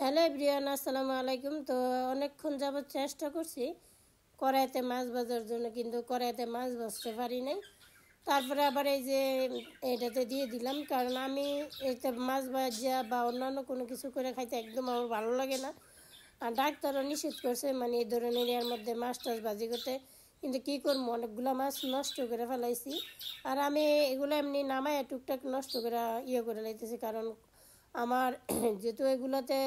Hello everyone, আসসালামু আলাইকুম। তো অনেকক্ষণ যাবত চেষ্টা করছি কড়াইতে মাছ ভাজার জন্য, কিন্তু কড়াইতে মাছ ভাজতে পারি নাই। তারপরে আবার এই যে এটাতে দিয়ে দিলাম, কারণ আমি এতে মাছ ভাজা বা অন্যান্য কোনো কিছু করে খাইতে একদম আমার ভালো লাগে না। আর ডাক্তারও নিষেধ করছে মানে এই ধরনের এর মধ্যে মাছ টাছ ভাজি করতে, কিন্তু কী করবো, অনেকগুলো মাছ নষ্ট করে ফেলাইছি। আর আমি এগুলো এমনি নামায় টুকটাক নষ্ট করে করে লাইতেছি, কারণ আমার যেহেতু এগুলোতে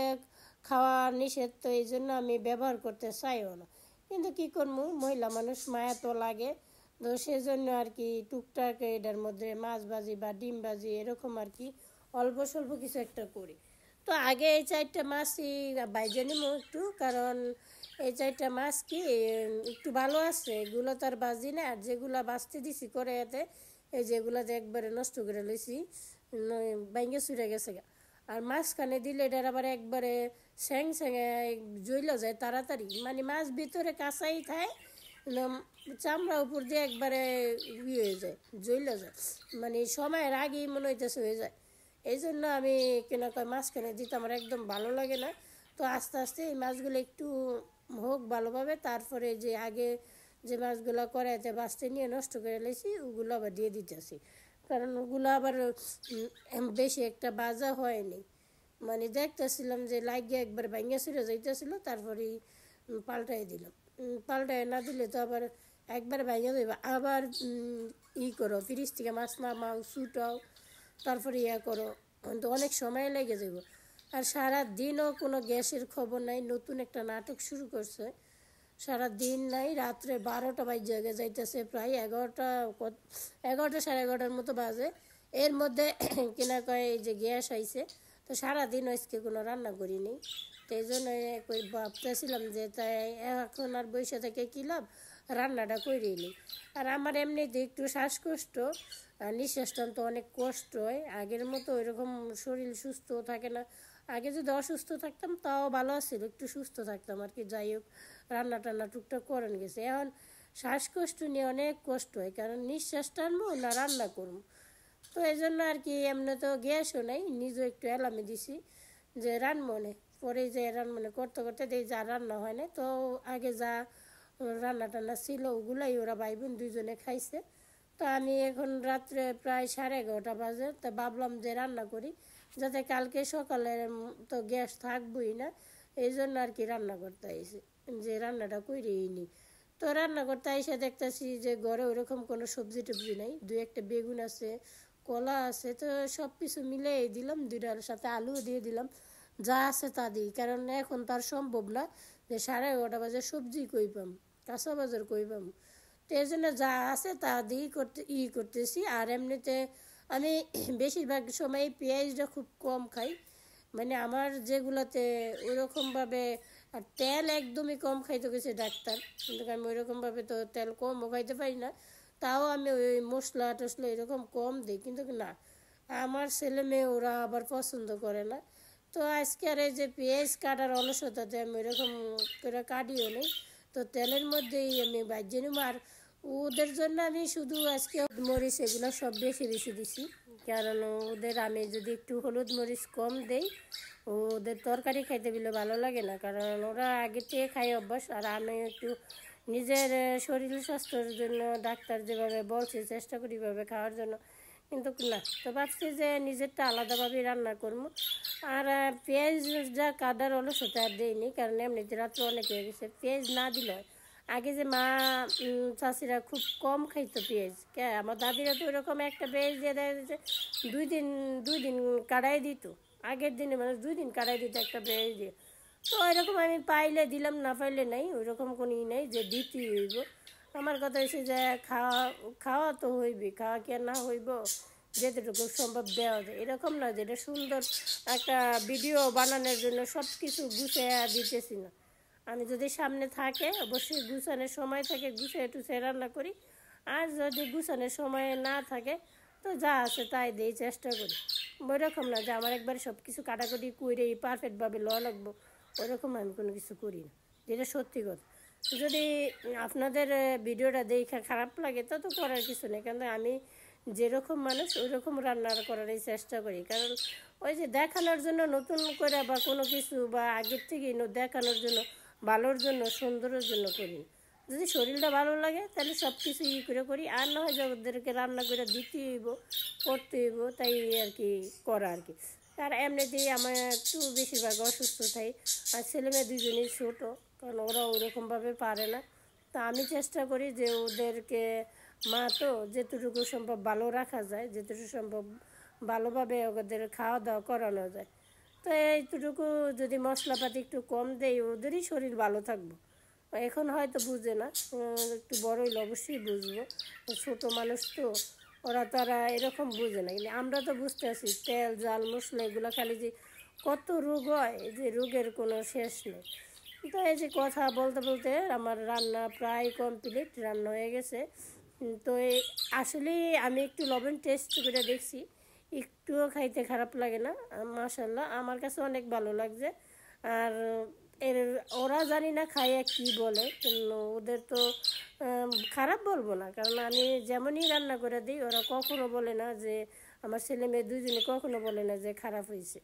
খাওয়া নিষেধ, তো এই জন্য আমি ব্যবহার করতে চাইও না। কিন্তু কী করবো, মহিলা মানুষ, মায়া তো লাগে। তো সেজন্য আর কি টুকটাক এটার মধ্যে মাছ ভাজি বা ডিম ভাজি এরকম আর কি অল্প স্বল্প কিছু একটা করি। তো আগে এই 4টা মাছই বাইজে নিব একটু, কারণ এই 4টা মাছ কি একটু ভালো আছে, এগুলো তো আর বাজি না। আর যেগুলো বাঁচতে দিছি করে এতে, এই যেগুলোতে একবারে নষ্ট করে লইছি, বাইঙ্গে চুরে গেছে গা। আর মাঝখানে দিলে এটার আবার একবারে স্যাং স্যাঙে জ্বলে যায় তাড়াতাড়ি, মানে মাছ ভিতরে কাঁচাই থাকে, চামড়া উপর দিয়ে একবারে হয়ে যায়, জ্বলে যায়, মানে সময়ের আগেই মনে হইতেছে হয়ে যায়। এই জন্য আমি কেনা কয় মাঝখানে দিতে আমার একদম ভালো লাগে না। তো আস্তে আস্তে এই মাছগুলো একটু হোক ভালোভাবে, তারপরে যে আগে যে মাছগুলো কড়াইতে বাঁচতে নিয়ে নষ্ট করে লেছি ওগুলো আবার দিয়ে দিতেছি, কারণ ওগুলো আবার বেশি একটা ভাজা হয়নি। মানে দেখতেছিলাম যে লাগিয়ে একবার ভাঙিয়া ছিঁড়ে যাইতেছিল, তারপরেই পাল্টাই দিলাম। পাল্টাই না দিলে তো আবার একবার ভাঙিয়া দেবে, আবার করো ফ্রিজ থেকে মাছ নামাও, ছুটাও, তারপরে করো, তো অনেক সময় লেগে যাব। আর সারা দিনও কোনো গ্যাসের খবর নাই, নতুন একটা নাটক শুরু করছে। সারা দিন নাই, রাত্রে 12টা বাজে যাইতেছে, প্রায় 11টা সাড়ে 11টার মতো বাজে। এর মধ্যে কিনা কয় এই যে গ্যাস আইছে, তো সারাদিন আজকে কোনো রান্না করিনি। তো এই জন্য ভাবতেছিলাম যে তাই এখন আর বসে থেকে কী লাভ, রান্নাটা করেই নিই। আর আমার এমনিতে একটু শ্বাসকষ্ট আর নিঃশ্বাস টান তো অনেক কষ্ট হয়, আগের মতো ওইরকম শরীর সুস্থ থাকে না। আগে যদি অসুস্থ থাকতাম তাও ভালো ছিল, একটু সুস্থ থাকতাম আর কি। যাই হোক, রান্না টান্না টুকটাক করেন গেছে। এখন শ্বাসকষ্ট নিয়ে অনেক কষ্ট হয়, কারণ নিঃশ্বাস টানবো না রান্না করবো। তো এই জন্য আর কি, এমনি তো গ্যাসও নেই, নিজেও একটু অ্যালার্মে দিছি যে রান্মনে, পরে যে রান্মনে করতে করতে দেই যা রান্না হয় না। তো আগে যা রান্না টান্না ছিল ওগুলাই ওরা ভাই বোন দুজনে খাইছে। তো আমি এখন রাত্রে প্রায় 11:30 বাজে, তো ভাবলাম যে রান্না করি, যাতে কালকে সকালে তো গ্যাস থাকবই না। এই জন্য আর কি রান্না করতে আইসি, যে রান্নাটা করেই নি। তো রান্না করতে এসে দেখতেছি যে ঘরে ওরকম কোনো সবজি টবজি নাই, 2-1টা বেগুন আছে, কলা আছে, তো সব কিছু মিলে দিলাম, 2টার সাথে আলুও দিয়ে দিলাম, যা আছে তা দিই। কারণ এখন তার সম্ভব না যে 11:30 বাজে সবজি কই পাম, কাঁচা বাজার কই পাম। তো এই জন্য যা আছে তা দিয়েই করতেছি। আর এমনিতে আমি বেশিরভাগ সময় পেঁয়াজটা খুব কম খাই, মানে আমার যেগুলোতে ওইরকমভাবে। আর তেল একদমই কম খাইতে গেছে ডাক্তার, কিন্তু আমি ওইরকমভাবে তো তেল কমও খাইতে পারি না। তাও আমি ওই মশলা টশলা এরকম কম দিই, কিন্তু না, আমার ছেলে মেয়ে ওরা আবার পছন্দ করে না। তো আজকে আর এই যে পেঁয়াজ কাটার অলসতাতে আমি ওইরকম করে কাটিও নেই, তো তেলের মধ্যেই আমি ভাজ্যে নিব। আর ওদের জন্য আমি শুধু আজকে মরিচ এগুলো সব বেশি বেশি দিছি, কারণ ওদের আমি যদি একটু হলুদ মরিচ কম দেই ওদের তরকারি খাইতে দিলে ভালো লাগে না, কারণ ওরা আগে থেকে খাই অভ্যাস। আর আমি একটু নিজের শরীর স্বাস্থ্যের জন্য ডাক্তার যেভাবে বলছে চেষ্টা করি এভাবে খাওয়ার জন্য, কিন্তু না। তো ভাবছি যে নিজেরটা আলাদাভাবেই রান্না করবো। আর পেঁয়াজ যা কাটার হলো সেটা আর দিইনি, কারণ এমনিতে রাত্রে অনেক হয়ে গেছে, পেঁয়াজ না দিলে হয়। আগে যে মা চাষিরা খুব কম খাইতো পেঁয়াজ, আমার দাদিরা তো ওইরকম একটা পেঁয়াজ দিয়ে দেয় যে 2 দিন কাটাই দিত, আগের দিনে মানে 2 দিন কাটাই দিত একটা পেঁয়াজ দিয়ে। তো ওইরকম আমি পাইলে দিলাম, না পাইলে নাই, ওইরকম কোনো নেই যে দিতেই হইব। আমার কথা হচ্ছে যে খাওয়া তো হইবে, খাওয়া কি আর না হইব, যেতটুকু সম্ভব দেওয়া যায়। এরকম না যেটা সুন্দর একটা ভিডিও বানানোর জন্য সব কিছু গুছিয়ে দিতেছি না। আমি যদি সামনে থাকে অবশ্যই গুছানোর সময় থাকে গুছিয়ে টুছিয়ে রান্না করি, আর যদি গুছানোর সময় না থাকে তো যা আছে তাই দিয়েই চেষ্টা করি। ওইরকম না যে আমার একবার সব কিছু কাটাকুটি করে পারফেক্টভাবে লওয়া লাগবো, ওইরকম আমি কোনো কিছু করি না, যেটা সত্যি কথা। যদি আপনাদের ভিডিওটা দেখে খারাপ লাগে তো করার কিছু নেই, কারণ আমি যেরকম মানুষ ওই রকম রান্না করারই চেষ্টা করি। কারণ ওই যে দেখানোর জন্য নতুন করে বা কোনো কিছু বা আগের থেকেই দেখানোর জন্য, ভালোর জন্য, সুন্দরের জন্য করি না। যদি শরীরটা ভালো লাগে তাহলে সব কিছু করে করি, আর না হয় যে ওদেরকে রান্না করে দিতে হইব, করতে হইব, তাই আর কি করা আর কি। আর এমনিতেই আমার একটু বেশিরভাগ অসুস্থ থাই, আর ছেলেমেয়ে দুজনেই ছোটো, কারণ ওরা ওরকমভাবে পারে না। তা আমি চেষ্টা করি যে ওদেরকে, মা তো যেতটুকু সম্ভব ভালো রাখা যায়, যেতটুকু সম্ভব ভালোভাবে ওদের খাওয়া দাওয়া করানো যায়। তো এইটুকু যদি মশলাপাতি একটু কম দেয় ওদেরই শরীর ভালো থাকবো। এখন হয়তো বুঝে না, একটু বড় হইলে অবশ্যই বুঝবো। ছোটো মানুষ তো, ওরা তারা এরকম বুঝে না, কিন্তু আমরা তো বুঝতে আছি তেল জাল মশলা এগুলো খালি যে কত রোগ হয়, যে রোগের কোনো শেষ নেই। তো এই যে কথা বলতে বলতে আমার রান্না প্রায় কমপ্লিট, রান্না হয়ে গেছে। তো আসলে আমি একটু লবণ টেস্ট করে দেখছি, একটুও খাইতে খারাপ লাগে না, মাশাল্লাহ আমার কাছে অনেক ভালো লাগছে। আর এর ওরা জানি না খাইয়া কি বলে, কিন্তু ওদের তো খারাপ বলবো না, কারণ আমি যেমনই রান্না করে দিই ওরা কখনো বলে না যে, আমার ছেলে মেয়ে দুজনে কখনো বলে না যে খারাপ হয়েছে।